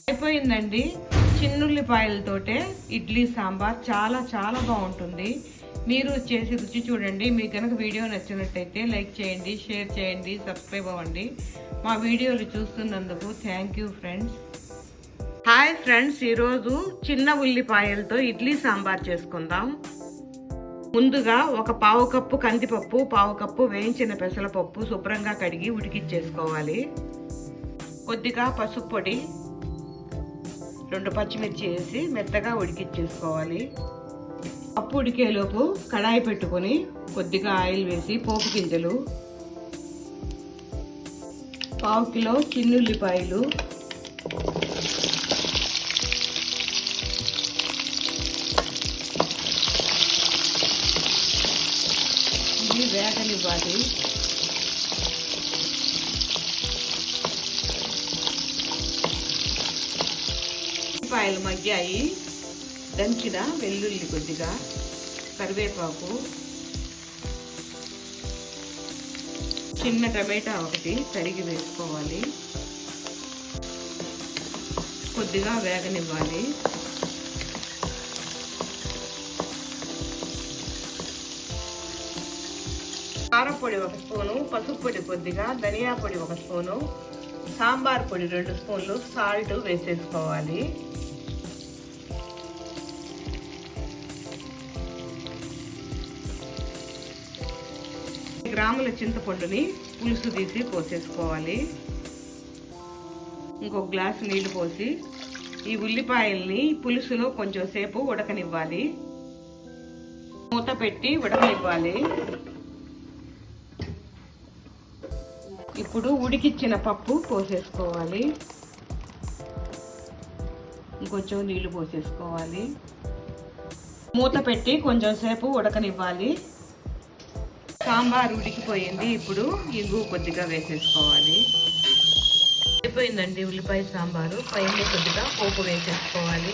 అయిపోయిందండి. చిన్నుల్లిపాయలతోటే ఇడ్లీ సాంబార్ చాలా చాలా బాగుంటుంది. మీరు చేసి రుచి చూడండి. మీకు కనుక వీడియో నచ్చినట్టయితే లైక్ చేయండి, షేర్ చేయండి, సబ్స్క్రైబ్ అవ్వండి. మా వీడియోలు చూస్తున్నందుకు thank you friends. Hi friends, ఈరోజు చిన్న ఉల్లిపాయలతో ఇడ్లీ సాంబార్ చేసుకుందాం. ముందుగా ఒక పావు కప్పు కందిపప్పు, పావు కప్పు వేయించిన పెసరపప్పు శుభ్రంగా కడిగి ఉడికిచ్చేసుకోవాలి. కొద్దిగా పసుపు పొడి, 2 పచ్చిమిర్చి వేసి మెత్తగా ఉడికిచ్చేసుకోవాలి. పప్పు ఉడికేలోపు కడాయి పెట్టుకొని కొద్దిగా ఆయిల్ వేసి పోపు గింజలు, పావు కిలో చిన్నుల్లిపాయలు, ఇవి వేగనివ్వాలి. ఉల్లిపాయలు మగ్గాయి. దంచిన వెల్లుల్లి కొద్దిగా, కరివేపాకు, చిన్న టమాటా ఒకటి తరిగి వేసుకోవాలి. కొద్దిగా వేగనివ్వాలి. కారపొడి 1 స్పూను, పసుపు పొడి కొద్దిగా, ధనియా పొడి 1 స్పూను, సాంబార్ పొడి 2 స్పూన్లు, సాల్ట్ వేసేసుకోవాలి. గ్రాముల చింతపండుని పులుసు తీసి పోసేసుకోవాలి. ఇంకొక గ్లాసు నీళ్లు పోసి ఈ ఉల్లిపాయల్ని పులుసులో కొంచెం సేపు ఉడకనివ్వాలి. మూత పెట్టి ఉడకనివ్వాలి. ఇప్పుడు ఉడికిచ్చిన పప్పు పోసేసుకోవాలి. ఇంకొంచెం నీళ్లు పోసేసుకోవాలి. మూత పెట్టి కొంచెం సేపు ఉడకనివ్వాలి. సాంబార్ ఉడికిపోయింది. ఇప్పుడు ఇంగు కొద్దిగా వేసేసుకోవాలి. అయిపోయిందండి ఉల్లిపాయ సాంబారు. పైన కొద్దిగా పోపు వేసేసుకోవాలి.